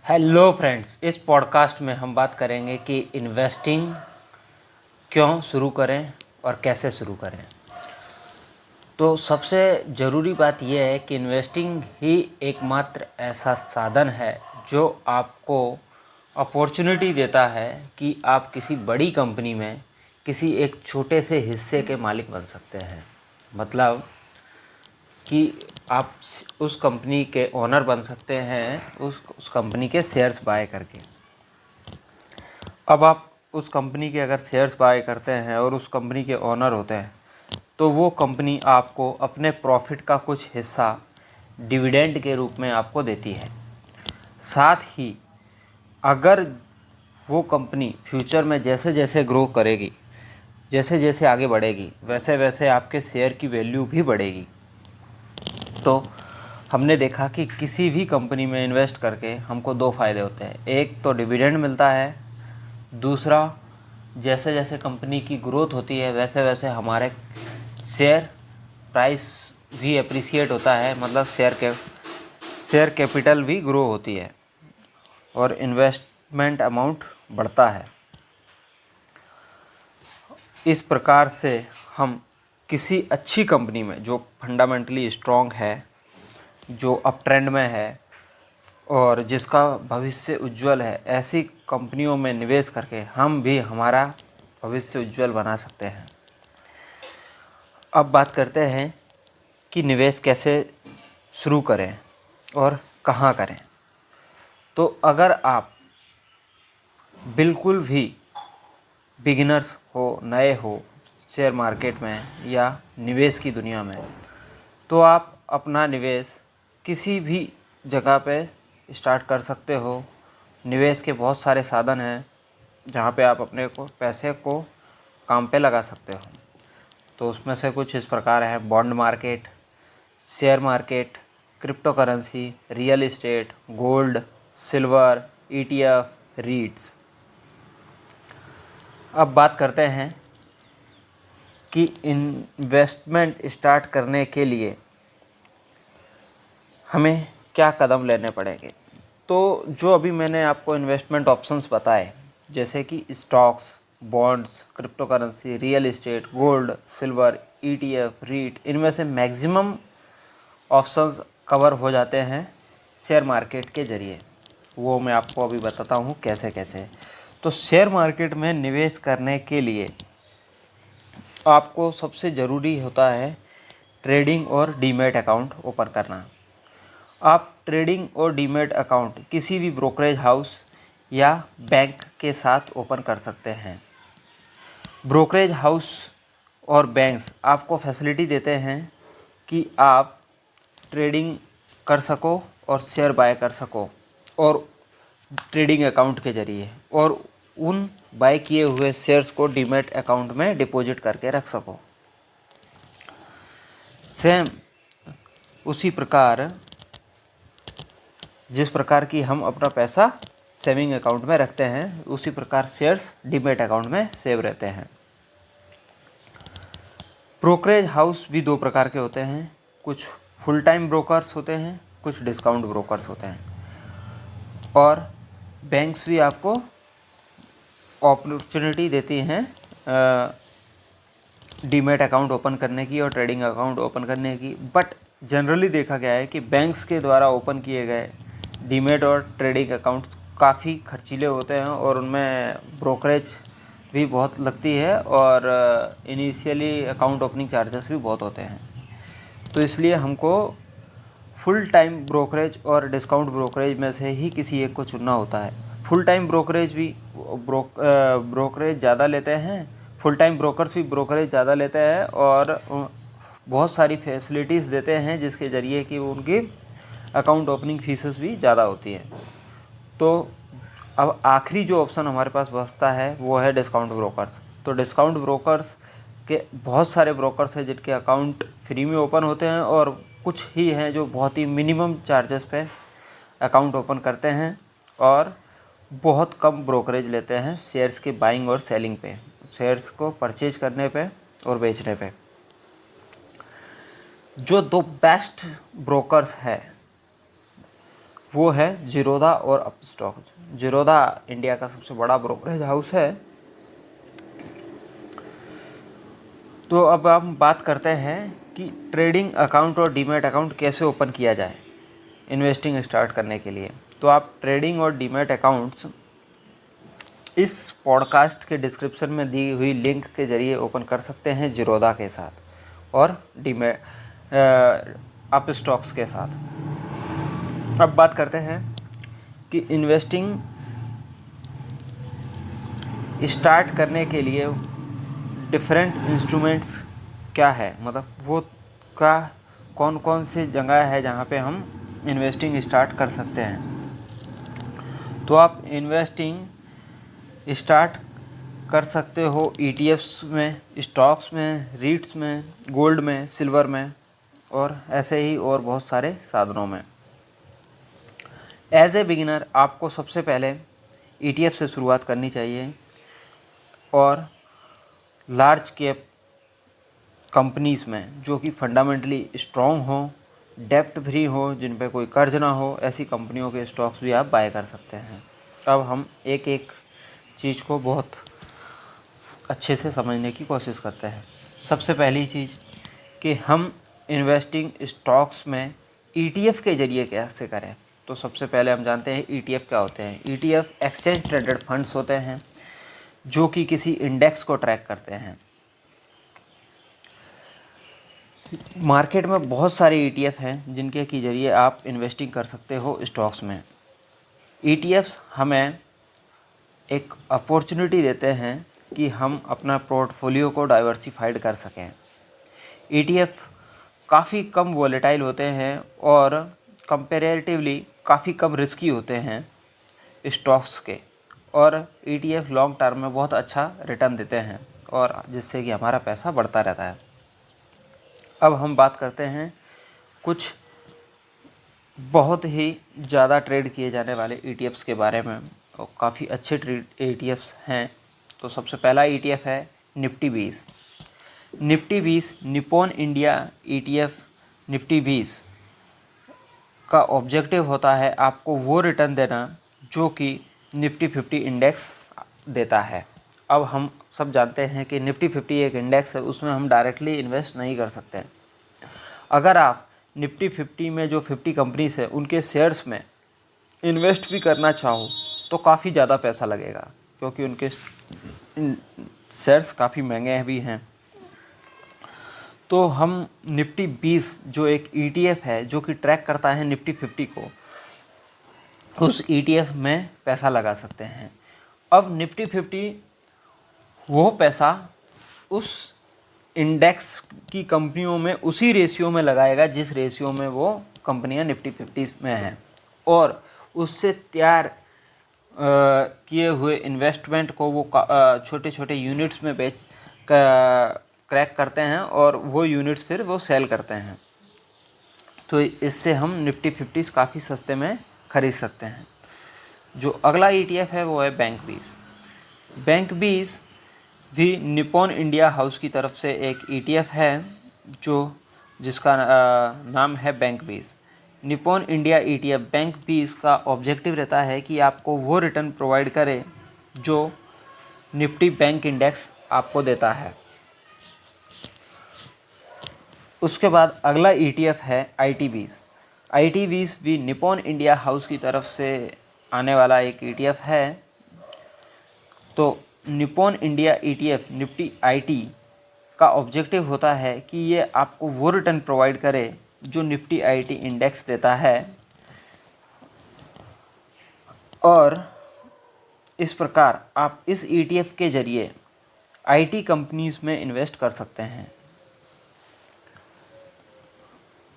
Hello friends, इस podcast में हम बात करेंगे कि इन्वेस्टिंग क्यों शुरू करें और कैसे शुरू करें। तो सबसे ज़रूरी बात यह है कि इन्वेस्टिंग ही एकमात्र ऐसा साधन है जो आपको अपॉर्चुनिटी देता है कि आप किसी बड़ी कंपनी में किसी एक छोटे से हिस्से के मालिक बन सकते हैं। मतलब कि आप उस कंपनी के ओनर बन सकते हैं, उस कंपनी के शेयर्स बाय करके। अब आप उस कंपनी के अगर शेयर्स बाय करते हैं और उस कंपनी के ओनर होते हैं तो वो कंपनी आपको अपने प्रॉफिट का कुछ हिस्सा डिविडेंड के रूप में आपको देती है। साथ ही अगर वो कंपनी फ्यूचर में जैसे जैसे ग्रो करेगी, जैसे जैसे आगे बढ़ेगी, वैसे वैसे आपके शेयर की वैल्यू भी बढ़ेगी। तो हमने देखा कि किसी भी कंपनी में इन्वेस्ट करके हमको दो फ़ायदे होते हैं। एक तो डिविडेंड मिलता है, दूसरा जैसे जैसे कंपनी की ग्रोथ होती है वैसे वैसे हमारे शेयर प्राइस भी अप्रिसिएट होता है। मतलब शेयर कैपिटल भी ग्रो होती है और इन्वेस्टमेंट अमाउंट बढ़ता है। इस प्रकार से हम किसी अच्छी कंपनी में जो फंडामेंटली स्ट्रॉन्ग है, जो अप ट्रेंड में है और जिसका भविष्य उज्जवल है, ऐसी कंपनियों में निवेश करके हम भी हमारा भविष्य उज्जवल बना सकते हैं। अब बात करते हैं कि निवेश कैसे शुरू करें और कहाँ करें। तो अगर आप बिल्कुल भी बिगिनर्स हो, नए हो शेयर मार्केट में या निवेश की दुनिया में, तो आप अपना निवेश किसी भी जगह पे स्टार्ट कर सकते हो। निवेश के बहुत सारे साधन हैं जहाँ पे आप अपने पैसे को काम पे लगा सकते हो। तो उसमें से कुछ इस प्रकार हैं: bond market, share market, crypto currency, real estate, gold, silver, ETF, रीट्स। अब बात करते हैं कि इन्वेस्टमेंट स्टार्ट करने के लिए हमें क्या कदम लेने पड़ेंगे। तो जो अभी मैंने आपको इन्वेस्टमेंट ऑप्शंस बताए, जैसे कि stocks, bonds, cryptocurrency, real estate, gold, silver, ETF, REIT, इनमें से मैक्सिमम ऑप्शंस कवर हो जाते हैं शेयर मार्केट के ज़रिए। वो मैं आपको अभी बताता हूँ कैसे कैसे। तो शेयर मार्केट में निवेश करने के लिए आपको सबसे ज़रूरी होता है ट्रेडिंग और डीमैट अकाउंट ओपन करना। आप ट्रेडिंग और डीमैट अकाउंट किसी भी ब्रोकरेज हाउस या बैंक के साथ ओपन कर सकते हैं। ब्रोकरेज हाउस और बैंक्स आपको फैसिलिटी देते हैं कि आप ट्रेडिंग कर सको और शेयर बाय कर सको और ट्रेडिंग अकाउंट के ज़रिए, और उन बाय किए हुए शेयर्स को डीमैट अकाउंट में डिपॉजिट करके रख सको। सेम उसी प्रकार जिस प्रकार की हम अपना पैसा सेविंग अकाउंट में रखते हैं, उसी प्रकार शेयर्स डीमैट अकाउंट में सेव रहते हैं। ब्रोकरेज हाउस भी दो प्रकार के होते हैं। कुछ फुल टाइम ब्रोकर्स होते हैं, कुछ डिस्काउंट ब्रोकर्स होते हैं। और बैंक्स भी आपको अपॉर्चुनिटी देती हैं डीमैट अकाउंट ओपन करने की और ट्रेडिंग अकाउंट ओपन करने की। बट जनरली देखा गया है कि बैंक्स के द्वारा ओपन किए गए डीमैट और ट्रेडिंग अकाउंट काफ़ी खर्चीले होते हैं और उनमें ब्रोकरेज भी बहुत लगती है और इनिशियली अकाउंट ओपनिंग चार्जेस भी बहुत होते हैं। तो इसलिए हमको फुल टाइम ब्रोकरेज और डिस्काउंट ब्रोकरेज में से ही किसी एक को चुनना होता है। फुल टाइम ब्रोकरेज भी ब्रोकरेज ज़्यादा लेते हैं, फुल टाइम ब्रोकर्स भी ब्रोकरेज ज़्यादा लेते हैं और बहुत सारी फैसिलिटीज़ देते हैं जिसके ज़रिए कि उनकी अकाउंट ओपनिंग फीसेस भी ज़्यादा होती है। तो अब आखिरी जो ऑप्शन हमारे पास बचता है वो है डिस्काउंट ब्रोकर्स। तो डिस्काउंट ब्रोकर्स के बहुत सारे ब्रोकर्स हैं जिनके अकाउंट फ्री में ओपन होते हैं और कुछ ही हैं जो बहुत ही मिनिमम चार्जेस पे अकाउंट ओपन करते हैं और बहुत कम ब्रोकरेज लेते हैं शेयर्स के बाइंग और सेलिंग पे, शेयर्स को परचेज करने पे और बेचने पे। जो दो बेस्ट ब्रोकर्स हैं वो है जीरोधा और अपस्टॉक। जीरोधा इंडिया का सबसे बड़ा ब्रोकरेज हाउस है। तो अब हम बात करते हैं कि ट्रेडिंग अकाउंट और डीमैट अकाउंट कैसे ओपन किया जाए इन्वेस्टिंग स्टार्ट करने के लिए। तो आप ट्रेडिंग और डीमैट अकाउंट्स इस पॉडकास्ट के डिस्क्रिप्शन में दी हुई लिंक के ज़रिए ओपन कर सकते हैं जीरोधा के साथ और डीमैट अपस्टॉक्स के साथ। अब बात करते हैं कि इन्वेस्टिंग स्टार्ट करने के लिए डिफरेंट इंस्ट्रूमेंट्स क्या है, मतलब वो का कौन कौन सी जगह है जहाँ पे हम इन्वेस्टिंग स्टार्ट कर सकते हैं। तो आप इन्वेस्टिंग स्टार्ट कर सकते हो ETFs में, स्टॉक्स में, रीट्स में, गोल्ड में, सिल्वर में और ऐसे ही और बहुत सारे साधनों में। एज ए बिगिनर आपको सबसे पहले ETF से शुरुआत करनी चाहिए और लार्ज कैप कंपनीज़ में जो कि फंडामेंटली स्ट्रॉन्ग हो, डेप्ट फ्री हो, जिन पे कोई कर्ज ना हो, ऐसी कंपनियों के स्टॉक्स भी आप बाय कर सकते हैं। अब हम एक एक चीज़ को बहुत अच्छे से समझने की कोशिश करते हैं। सबसे पहली चीज़ कि हम इन्वेस्टिंग स्टॉक्स में ETF के ज़रिए कैसे करें। तो सबसे पहले हम जानते हैं ETF क्या होते हैं। ETF एक्सचेंज ट्रेडेड फंड्स होते हैं जो कि किसी इंडेक्स को ट्रैक करते हैं। मार्केट में बहुत सारे ETF हैं जिनके के ज़रिए आप इन्वेस्टिंग कर सकते हो स्टॉक्स में। ETFs हमें एक अपॉर्चुनिटी देते हैं कि हम अपना पोर्टफोलियो को डाइवर्सिफाइड कर सकें। ETF काफ़ी कम वॉलेटाइल होते हैं और कंपैरेटिवली काफ़ी कम रिस्की होते हैं स्टॉक्स के, और ETF लॉन्ग टर्म में बहुत अच्छा रिटर्न देते हैं और जिससे कि हमारा पैसा बढ़ता रहता है। अब हम बात करते हैं कुछ बहुत ही ज़्यादा ट्रेड किए जाने वाले ETFs के बारे में, और काफ़ी अच्छे ETFs हैं। तो सबसे पहला ETF है Nifty 20। Nifty 20 Nippon India ETF Nifty 20 का ऑब्जेक्टिव होता है आपको वो रिटर्न देना जो कि निफ्टी 50 इंडेक्स देता है। अब हम सब जानते हैं कि निफ्टी 50 एक इंडेक्स है, उसमें हम डायरेक्टली इन्वेस्ट नहीं कर सकते। अगर आप निफ्टी 50 में जो 50 कंपनीज है उनके शेयर्स में इन्वेस्ट भी करना चाहो तो काफ़ी ज़्यादा पैसा लगेगा, क्योंकि उनके शेयर्स काफ़ी महंगे भी हैं। तो हम निफ्टी 20 जो एक ETF है जो कि ट्रैक करता है निफ्टी 50 को, उस ETF में पैसा लगा सकते हैं। अब निफ्टी 50 वो पैसा उस इंडेक्स की कंपनियों में उसी रेशियो में लगाएगा जिस रेशियो में वो कंपनियां निफ्टी 50 में हैं, और उससे तैयार किए हुए इन्वेस्टमेंट को वो छोटे छोटे यूनिट्स में क्रैक करते हैं और वो यूनिट्स फिर वो सेल करते हैं। तो इससे हम निफ्टी 50 काफ़ी सस्ते में ख़रीद सकते हैं। जो अगला ETF है वो है बैंक 20। बैंक 20 भी निप्पॉन इंडिया हाउस की तरफ से एक ETF है जिसका नाम है bank 20। Nippon India ETF bank 20 का ऑब्जेक्टिव रहता है कि आपको वो रिटर्न प्रोवाइड करे जो निफ्टी बैंक इंडेक्स आपको देता है। उसके बाद अगला ETF है IT 20। IT 20 भी निप्पॉन इंडिया हाउस की तरफ से आने वाला एक ETF है। तो Nippon India ETF Nifty IT का ऑब्जेक्टिव होता है कि ये आपको वो रिटर्न प्रोवाइड करे जो निफ्टी IT इंडेक्स देता है, और इस प्रकार आप इस ETF के ज़रिए IT कंपनीज़ में इन्वेस्ट कर सकते हैं।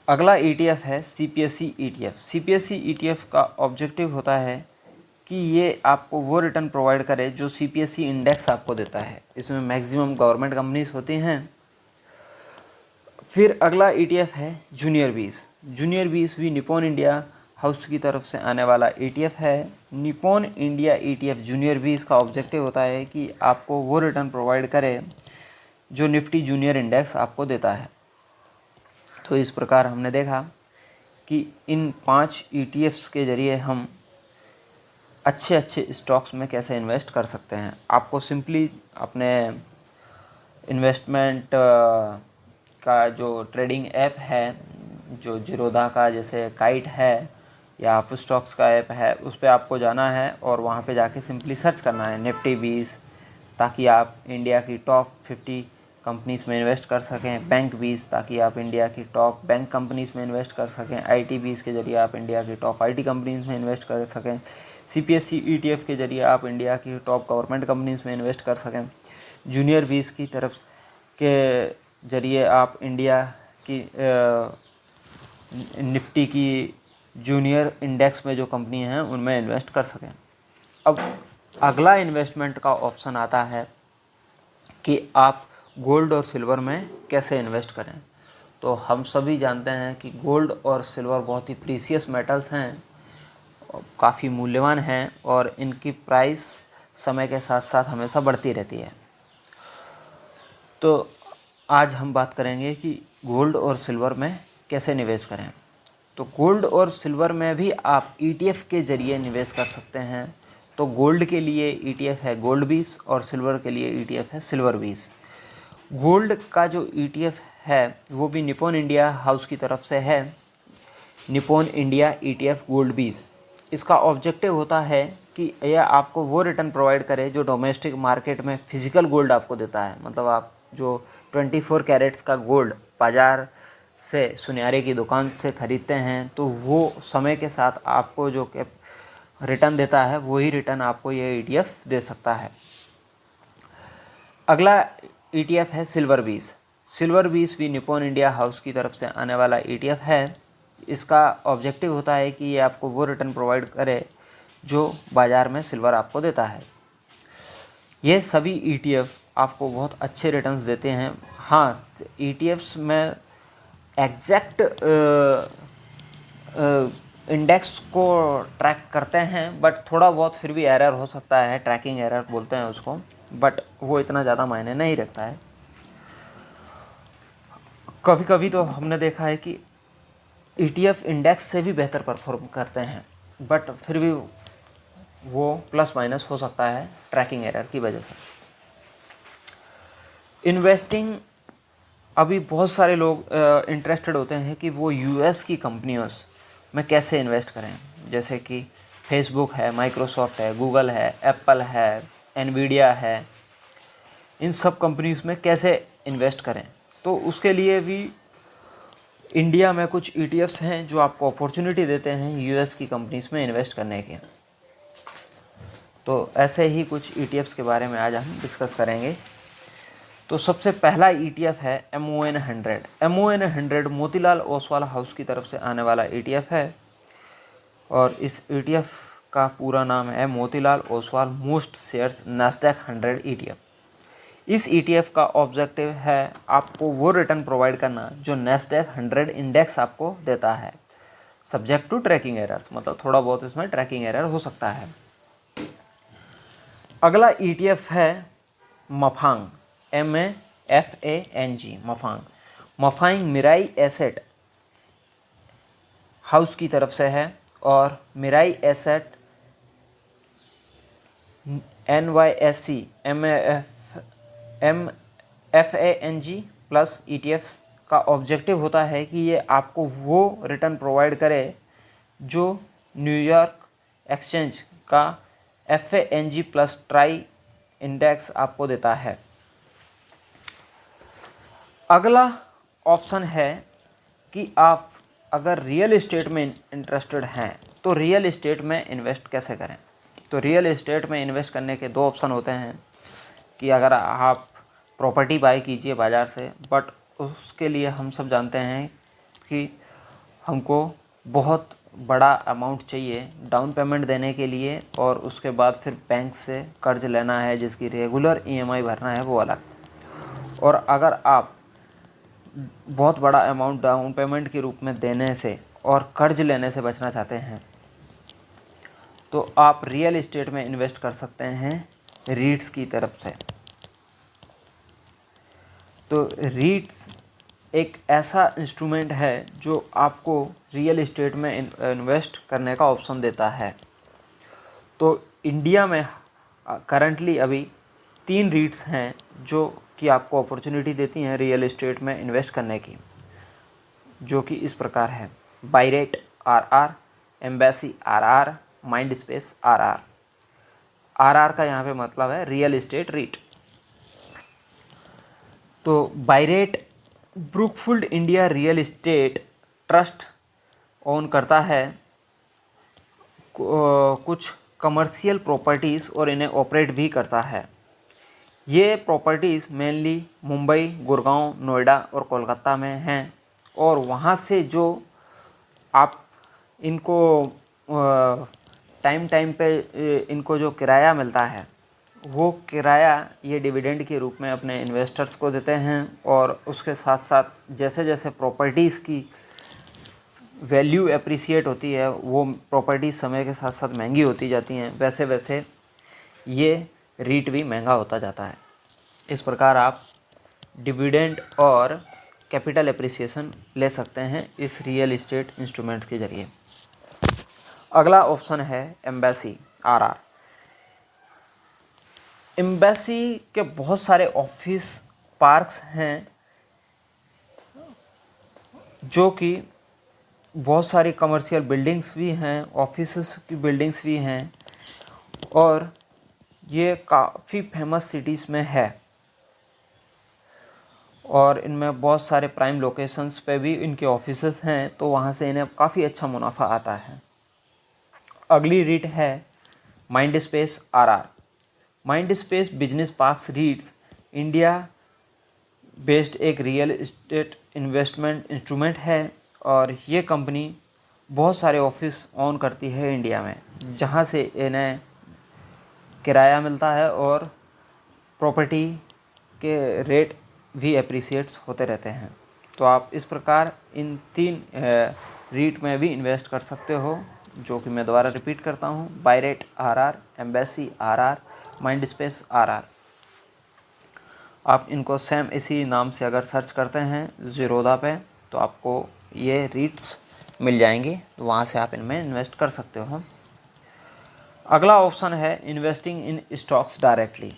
अगला ETF है CPSE ETF। CPSE ETF का ऑब्जेक्टिव होता है कि ये आपको वो रिटर्न प्रोवाइड करे जो CPSE इंडेक्स आपको देता है। इसमें मैक्सिमम गवर्नमेंट कंपनीज होती हैं। फिर अगला ETF है जूनियर 20। जूनियर 20 भी निप्पॉन इंडिया हाउस की तरफ से आने वाला ETF है। निप्पॉन इंडिया ETF जूनियर 20 का ऑब्जेक्टिव होता है कि आपको वो रिटर्न प्रोवाइड करे जो निफ्टी जूनियर इंडेक्स आपको देता है। तो इस प्रकार हमने देखा कि इन 5 ETFs के ज़रिए हम अच्छे अच्छे स्टॉक्स में कैसे इन्वेस्ट कर सकते हैं। आपको सिंपली अपने इन्वेस्टमेंट का जो ट्रेडिंग ऐप है, जो जीरोधा का जैसे काइट है या आप स्टॉक्स का ऐप है, उस पर आपको जाना है और वहाँ पे जाके सिंपली सर्च करना है निफ्टी 20, ताकि आप इंडिया की टॉप 50 कंपनीज़ में इन्वेस्ट कर सकें। बैंक 20, ताकि आप इंडिया की टॉप बैंक कंपनीज़ में इन्वेस्ट कर सकें। IT 20 के ज़रिए आप इंडिया की टॉप IT कंपनीज़ में इन्वेस्ट कर सकें। CPSE ETF के ज़रिए आप इंडिया की टॉप गवर्नमेंट कंपनीज़ में इन्वेस्ट कर सकें। जूनियर 20 की तरफ के ज़रिए आप इंडिया की निफ्टी की जूनियर इंडेक्स में जो कंपनी हैं उनमें इन्वेस्ट कर सकें। अब अगला इन्वेस्टमेंट का ऑप्शन आता है कि आप गोल्ड और सिल्वर में कैसे इन्वेस्ट करें। तो हम सभी जानते हैं कि गोल्ड और सिल्वर बहुत ही प्रीशियस मेटल्स हैं, काफ़ी मूल्यवान हैं और इनकी प्राइस समय के साथ साथ हमेशा बढ़ती रहती है। तो आज हम बात करेंगे कि गोल्ड और सिल्वर में कैसे निवेश करें। तो गोल्ड और सिल्वर में भी आप ETF के ज़रिए निवेश कर सकते हैं। तो गोल्ड के लिए ETF है गोल्ड 20 और सिल्वर के लिए ETF है सिल्वर 20। गोल्ड का जो ETF है वो भी निप्पॉन इंडिया हाउस की तरफ से है, निप्पॉन इंडिया ETF गोल्ड 20। इसका ऑब्जेक्टिव होता है कि यह आपको वो रिटर्न प्रोवाइड करे जो डोमेस्टिक मार्केट में फिजिकल गोल्ड आपको देता है। मतलब आप जो 24 कैरेट्स का गोल्ड बाज़ार से सुनहरे की दुकान से ख़रीदते हैं, तो वो समय के साथ आपको जो रिटर्न देता है वही रिटर्न आपको ये ETF दे सकता है। अगला ETF है सिल्वर 20। सिल्वर 20 भी निप्पॉन इंडिया हाउस की तरफ से आने वाला ETF है। इसका ऑब्जेक्टिव होता है कि ये आपको वो रिटर्न प्रोवाइड करे जो बाज़ार में सिल्वर आपको देता है। ये सभी ETF आपको बहुत अच्छे रिटर्न्स देते हैं। हाँ, ETFs में एग्जैक्ट इंडेक्स को ट्रैक करते हैं, बट थोड़ा बहुत फिर भी एरर हो सकता है, ट्रैकिंग एरर बोलते हैं उसको, बट वो इतना ज़्यादा मायने नहीं रखता है। कभी कभी तो हमने देखा है कि ETF इंडेक्स से भी बेहतर परफॉर्म करते हैं, बट फिर भी वो प्लस माइनस हो सकता है ट्रैकिंग एरर की वजह से। इन्वेस्टिंग, अभी बहुत सारे लोग इंटरेस्टेड होते हैं कि वो US की कंपनियों में कैसे इन्वेस्ट करें, जैसे कि फेसबुक है, माइक्रोसॉफ्ट है, गूगल है, एप्पल है, एनवीडिया है। इन सब कंपनीज में कैसे इन्वेस्ट करें, तो उसके लिए भी इंडिया में कुछ ETFs हैं जो आपको अपॉर्चुनिटी देते हैं US की कंपनीज में इन्वेस्ट करने की। तो ऐसे ही कुछ ETFs के बारे में आज हम डिस्कस करेंगे। तो सबसे पहला ETF है MON100। MON100 Motilal Oswal house की तरफ से आने वाला ETF है और इस ETF का पूरा नाम है Motilal Oswal most shares Nasdaq 100 ETF। इस ETF का ऑब्जेक्टिव है आपको वो रिटर्न प्रोवाइड करना जो नैस्डैक 100 इंडेक्स आपको देता है, सब्जेक्ट टू ट्रैकिंग एरर्स। मतलब थोड़ा बहुत इसमें ट्रैकिंग एरर हो सकता है। अगला ETF है MAFANG, MAFANG, MAFANG. MAFANG Mirae asset house की तरफ से है और Mirae asset NYSE MAFANG plus ETFs का ऑब्जेक्टिव होता है कि ये आपको वो रिटर्न प्रोवाइड करे जो न्यूयॉर्क एक्सचेंज का FANG प्लस ट्राई इंडेक्स आपको देता है। अगला ऑप्शन है कि आप अगर रियल एस्टेट में इंटरेस्टेड हैं तो रियल एस्टेट में इन्वेस्ट कैसे करें। तो रियल एस्टेट में इन्वेस्ट करने के दो ऑप्शन होते हैं कि अगर आप प्रॉपर्टी बाय कीजिए बाज़ार से, बट उसके लिए हम सब जानते हैं कि हमको बहुत बड़ा अमाउंट चाहिए डाउन पेमेंट देने के लिए, और उसके बाद फिर बैंक से कर्ज लेना है जिसकी रेगुलर EMI भरना है, वो अलग। और अगर आप बहुत बड़ा अमाउंट डाउन पेमेंट के रूप में देने से और कर्ज लेने से बचना चाहते हैं तो आप रियल एस्टेट में इन्वेस्ट कर सकते हैं रीट्स की तरफ से। तो रीट्स एक ऐसा इंस्ट्रूमेंट है जो आपको रियल इस्टेट में इन्वेस्ट करने का ऑप्शन देता है। तो इंडिया में करंटली अभी 3 रीट्स हैं जो कि आपको अपॉर्चुनिटी देती हैं रियल इस्टेट में इन्वेस्ट करने की, जो कि इस प्रकार है: बायरेट RR, embassy RR, Mindspace RR। RR का यहाँ पे मतलब है रियल इस्टेट रीट। तो बायरेट Brookfield India real estate trust own करता है कुछ कमर्शियल प्रॉपर्टीज़ और इन्हें ऑपरेट भी करता है। ये प्रॉपर्टीज़ मेनली मुंबई, गुड़गांव, नोएडा और कोलकाता में हैं, और वहाँ से जो आप इनको टाइम टाइम पे इनको जो किराया मिलता है, वो किराया ये डिविडेंड के रूप में अपने इन्वेस्टर्स को देते हैं। और उसके साथ साथ जैसे जैसे प्रॉपर्टीज़ की वैल्यू एप्रिसिएट होती है, वो प्रॉपर्टी समय के साथ साथ महंगी होती जाती हैं, वैसे वैसे ये रीट भी महंगा होता जाता है। इस प्रकार आप डिविडेंड और कैपिटल एप्रिसिएशन ले सकते हैं इस रियल इस्टेट इंस्ट्रूमेंट के ज़रिए। अगला ऑप्शन है एम्बेसी RR। एम्बेसी के बहुत सारे ऑफिस पार्क्स हैं, जो कि बहुत सारी कमर्शियल बिल्डिंग्स भी हैं, ऑफिसेस की बिल्डिंग्स भी हैं, और ये काफ़ी फेमस सिटीज़ में है, और इनमें बहुत सारे प्राइम लोकेशंस पे भी इनके ऑफिसेस हैं, तो वहाँ से इन्हें काफ़ी अच्छा मुनाफा आता है। अगली रीट है Mindspace RR। Mindspace business parks रीट्स India based एक रियल इस्टेट इन्वेस्टमेंट इंस्ट्रूमेंट है, और ये कंपनी बहुत सारे ऑफिस ऑन करती है इंडिया में, जहाँ से इन्हें किराया मिलता है और प्रॉपर्टी के रेट भी एप्रिसिएट्स होते रहते हैं। तो आप इस प्रकार इन 3 रीट में भी इन्वेस्ट कर सकते हो, जो कि मैं दोबारा रिपीट करता हूँ: बायरेट RR, embassy RR, Mindspace RR। आप इनको सेम इसी नाम से अगर सर्च करते हैं ज़ीरोधा पे, तो आपको ये रीट्स मिल जाएंगे, तो वहाँ से आप इनमें इन्वेस्ट कर सकते हो। अगला ऑप्शन है इन्वेस्टिंग इन स्टॉक्स डायरेक्टली।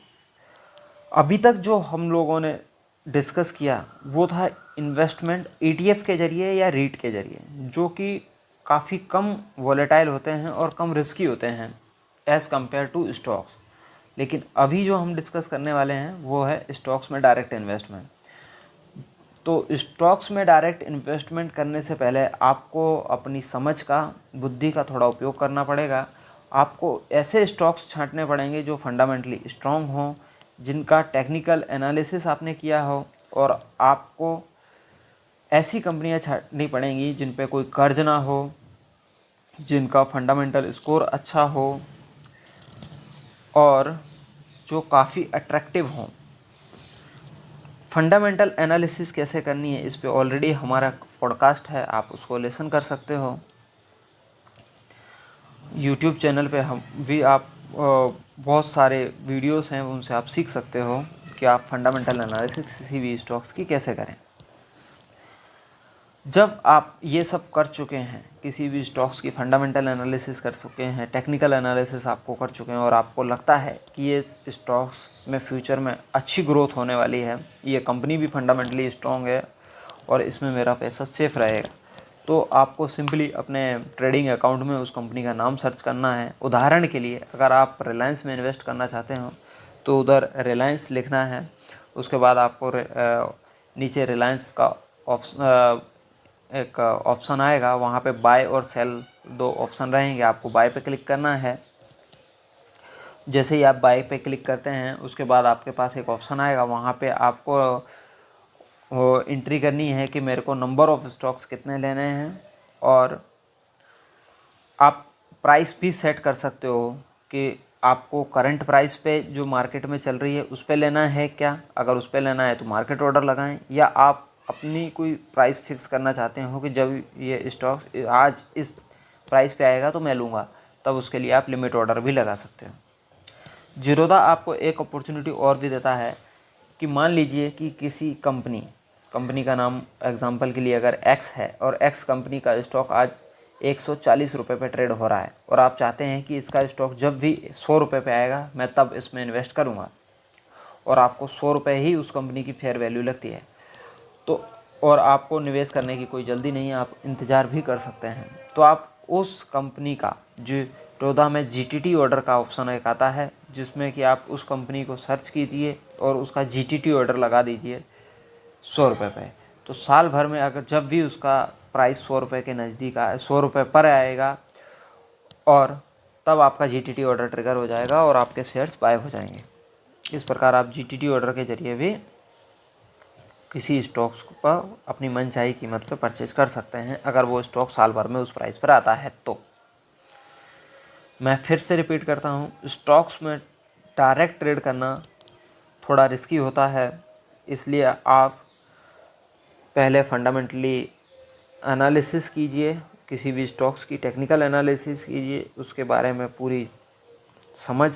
अभी तक जो हम लोगों ने डिस्कस किया वो था इन्वेस्टमेंट ETF के ज़रिए या रीट के ज़रिए, जो कि काफ़ी कम वॉलेटाइल होते हैं और कम रिस्की होते हैं एज़ कम्पेयर टू स्टॉक्स। लेकिन अभी जो हम डिस्कस करने वाले हैं वो है स्टॉक्स में डायरेक्ट इन्वेस्टमेंट। तो स्टॉक्स में डायरेक्ट इन्वेस्टमेंट करने से पहले आपको अपनी समझ का, बुद्धि का थोड़ा उपयोग करना पड़ेगा। आपको ऐसे स्टॉक्स छांटने पड़ेंगे जो फंडामेंटली स्ट्रॉन्ग हों, जिनका टेक्निकल एनालिसिस आपने किया हो, और आपको ऐसी कंपनियां छांटनी पड़ेंगी जिन पे कोई कर्ज ना हो, जिनका फंडामेंटल स्कोर अच्छा हो, और जो काफ़ी अट्रैक्टिव हों। फंडामेंटल एनालिसिस कैसे करनी है, इस पे ऑलरेडी हमारा पॉडकास्ट है, आप उसको लिसन कर सकते हो। यूट्यूब चैनल पे हम भी आप बहुत सारे वीडियोस हैं, उनसे आप सीख सकते हो कि आप फंडामेंटल एनालिसिस किसी भी स्टॉक्स की कैसे करें। जब आप ये सब कर चुके हैं, किसी भी स्टॉक्स की फंडामेंटल एनालिसिस कर चुके हैं, टेक्निकल एनालिसिस आपको कर चुके हैं, और आपको लगता है कि ये स्टॉक्स में फ्यूचर में अच्छी ग्रोथ होने वाली है, ये कंपनी भी फंडामेंटली स्ट्रॉन्ग है और इसमें मेरा पैसा सेफ रहेगा, तो आपको सिंपली अपने ट्रेडिंग अकाउंट में उस कंपनी का नाम सर्च करना है। उदाहरण के लिए अगर आप रिलायंस में इन्वेस्ट करना चाहते हो तो उधर रिलायंस लिखना है, उसके बाद आपको नीचे रिलायंस का एक ऑप्शन आएगा, वहाँ पे बाय और सेल 2 ऑप्शन रहेंगे, आपको बाय पे क्लिक करना है। जैसे ही आप बाय पे क्लिक करते हैं उसके बाद आपके पास एक ऑप्शन आएगा, वहाँ पे आपको एंट्री करनी है कि मेरे को नंबर ऑफ़ स्टॉक्स कितने लेने हैं, और आप प्राइस भी सेट कर सकते हो कि आपको करंट प्राइस पे जो मार्केट में चल रही है उस पे लेना है क्या। अगर उस पे लेना है तो मार्केट ऑर्डर लगाएं, या आप अपनी कोई प्राइस फिक्स करना चाहते हो कि जब ये स्टॉक आज इस प्राइस पे आएगा तो मैं लूँगा, तब उसके लिए आप लिमिट ऑर्डर भी लगा सकते हो। ज़ीरोधा आपको एक अपॉर्चुनिटी और भी देता है कि मान लीजिए कि किसी कंपनी कंपनी का नाम एग्जांपल के लिए अगर एक्स है और एक्स कंपनी का स्टॉक आज 140 रुपये पे ट्रेड हो रहा है और आप चाहते हैं कि इसका स्टॉक जब भी 100 रुपये पे आएगा मैं तब इसमें इन्वेस्ट करूँगा, और आपको 100 रुपये ही उस कंपनी की फेयर वैल्यू लगती है, तो और आपको निवेश करने की कोई जल्दी नहीं है, आप इंतज़ार भी कर सकते हैं, तो आप उस कंपनी का जो टोदा में जीटीटी ऑर्डर का ऑप्शन एक आता है जिसमें कि आप उस कंपनी को सर्च कीजिए और उसका जीटीटी ऑर्डर लगा दीजिए 100 रुपये पे। तो साल भर में अगर जब भी उसका प्राइस 100 रुपये के नज़दीक 100 रुपये पर आएगा और तब आपका जीटीटी ऑर्डर ट्रिगर हो जाएगा और आपके शेयर्स बाय हो जाएंगे। इस प्रकार आप जीटीटी ऑर्डर के ज़रिए भी किसी स्टॉक्स पर अपनी मनचाही कीमत पर परचेज कर सकते हैं अगर वो स्टॉक साल भर में उस प्राइस पर आता है। तो मैं फिर से रिपीट करता हूँ, स्टॉक्स में डायरेक्ट ट्रेड करना थोड़ा रिस्की होता है, इसलिए आप पहले फंडामेंटली एनालिसिस कीजिए, किसी भी स्टॉक्स की टेक्निकल एनालिसिस कीजिए, उसके बारे में पूरी समझ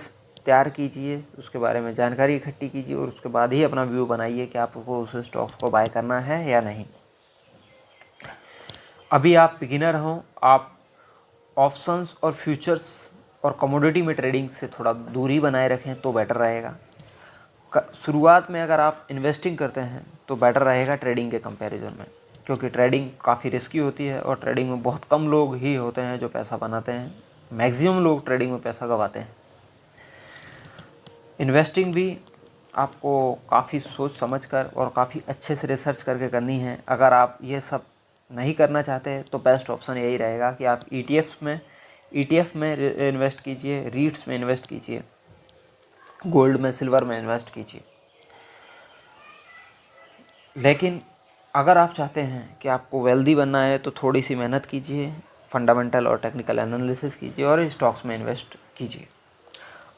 तैयार कीजिए, उसके बारे में जानकारी इकट्ठी कीजिए और उसके बाद ही अपना व्यू बनाइए कि आपको उस स्टॉक्स को बाय करना है या नहीं। अभी आप बिगिनर हों, आप ऑप्शंस और फ्यूचर्स और कमोडिटी में ट्रेडिंग से थोड़ा दूरी बनाए रखें तो बेटर रहेगा। शुरुआत में अगर आप इन्वेस्टिंग करते हैं तो बेटर रहेगा ट्रेडिंग के कंपैरिजन में, क्योंकि ट्रेडिंग काफ़ी रिस्की होती है और ट्रेडिंग में बहुत कम लोग ही होते हैं जो पैसा बनाते हैं, मैक्सिमम लोग ट्रेडिंग में पैसा गंवाते हैं। इन्वेस्टिंग भी आपको काफ़ी सोच समझकर और काफ़ी अच्छे से रिसर्च करके करनी है। अगर आप ये सब नहीं करना चाहते तो बेस्ट ऑप्शन यही रहेगा कि आप ईटीएफ में इन्वेस्ट कीजिए, रीट्स में इन्वेस्ट कीजिए, गोल्ड में, सिल्वर में इन्वेस्ट कीजिए। लेकिन अगर आप चाहते हैं कि आपको वेल्दी बनना है तो थोड़ी सी मेहनत कीजिए, फंडामेंटल और टेक्निकल एनालिसिस कीजिए और स्टॉक्स में इन्वेस्ट कीजिए।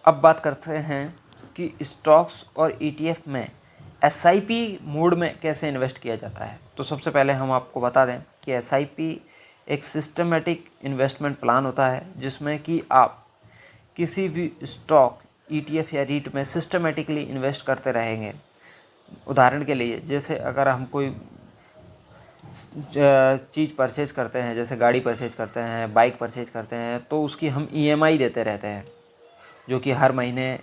अब बात करते हैं कि स्टॉक्स और ईटीएफ में एसआईपी मोड में कैसे इन्वेस्ट किया जाता है। तो सबसे पहले हम आपको बता दें कि एसआईपी एक सिस्टमेटिक इन्वेस्टमेंट प्लान होता है जिसमें कि आप किसी भी स्टॉक, ईटीएफ या रीट में सिस्टमेटिकली इन्वेस्ट करते रहेंगे। उदाहरण के लिए, जैसे अगर हम कोई चीज़ परचेज करते हैं, जैसे गाड़ी परचेज करते हैं, बाइक परचेज करते हैं, तो उसकी हम ईएमआई देते रहते हैं जो कि हर महीने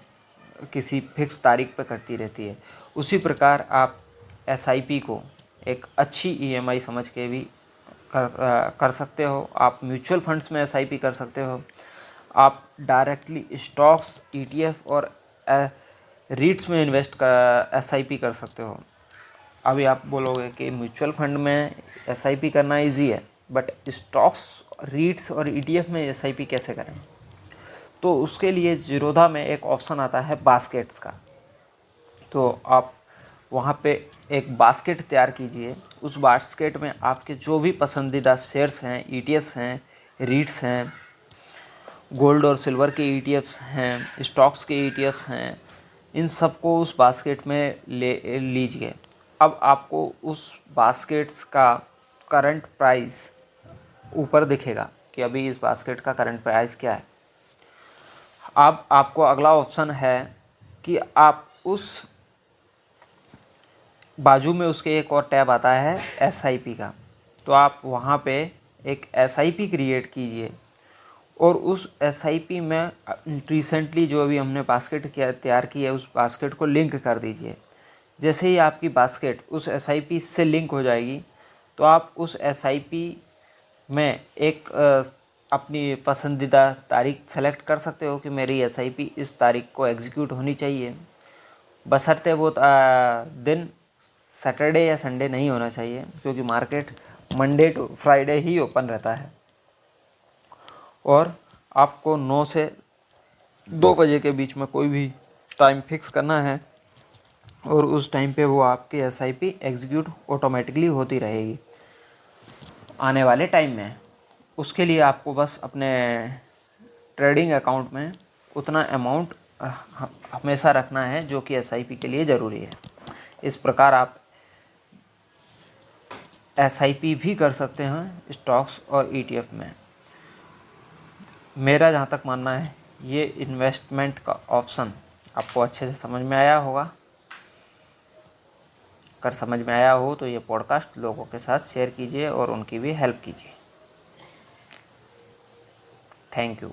किसी फिक्स तारीख पर कटती रहती है। उसी प्रकार आप एसआईपी को एक अच्छी ईएमआई समझ के भी कर सकते हो। आप म्यूचुअल फंड्स में एसआईपी कर सकते हो, आप डायरेक्टली स्टॉक्स, ईटीएफ और रीट्स में इन्वेस्ट कर एसआईपी कर सकते हो। अभी आप बोलोगे कि म्यूचुअल फंड में एसआईपी करना इजी है, बट स्टॉक्स, रीट्स और ईटीएफ में एसआईपी कैसे करें? तो उसके लिए ज़ीरोधा में एक ऑप्शन आता है बास्केट्स का। तो आप वहाँ पे एक बास्केट तैयार कीजिए। उस बास्केट में आपके जो भी पसंदीदा शेयर्स हैं, ईटीएफ्स हैं, रीट्स हैं, गोल्ड और सिल्वर के ईटीएफ्स हैं, स्टॉक्स के ईटीएफ्स हैं, इन सबको उस बास्केट में ले लीजिए। अब आपको उस बास्केट्स का करंट प्राइस ऊपर दिखेगा कि अभी इस बास्केट का करंट प्राइस क्या है। अब आपको अगला ऑप्शन है कि आप उस बाजू में उसके एक और टैब आता है एसआईपी का, तो आप वहाँ पे एक एसआईपी क्रिएट कीजिए और उस एसआईपी में रिसेंटली जो अभी हमने बास्केट तैयार की है उस बास्केट को लिंक कर दीजिए। जैसे ही आपकी बास्केट उस एसआईपी से लिंक हो जाएगी तो आप उस एसआईपी में एक अपनी पसंदीदा तारीख सेलेक्ट कर सकते हो कि मेरी एसआईपी इस तारीख को एग्जीक्यूट होनी चाहिए, बशर्ते वो दिन सैटरडे या संडे नहीं होना चाहिए, क्योंकि मार्केट मंडे टू फ्राइडे ही ओपन रहता है। और आपको 9 से 2 बजे के बीच में कोई भी टाइम फिक्स करना है और उस टाइम पे वो आपकी एसआईपी एग्जीक्यूट ऑटोमेटिकली होती रहेगी आने वाले टाइम में। उसके लिए आपको बस अपने ट्रेडिंग अकाउंट में उतना अमाउंट हमेशा रखना है जो कि एसआईपी के लिए ज़रूरी है। इस प्रकार आप एसआईपी भी कर सकते हैं स्टॉक्स और ईटीएफ में। मेरा जहाँ तक मानना है ये इन्वेस्टमेंट का ऑप्शन आपको अच्छे से समझ में आया होगा। कर समझ में आया हो तो ये पॉडकास्ट लोगों के साथ शेयर कीजिए और उनकी भी हेल्प कीजिए। Thank you.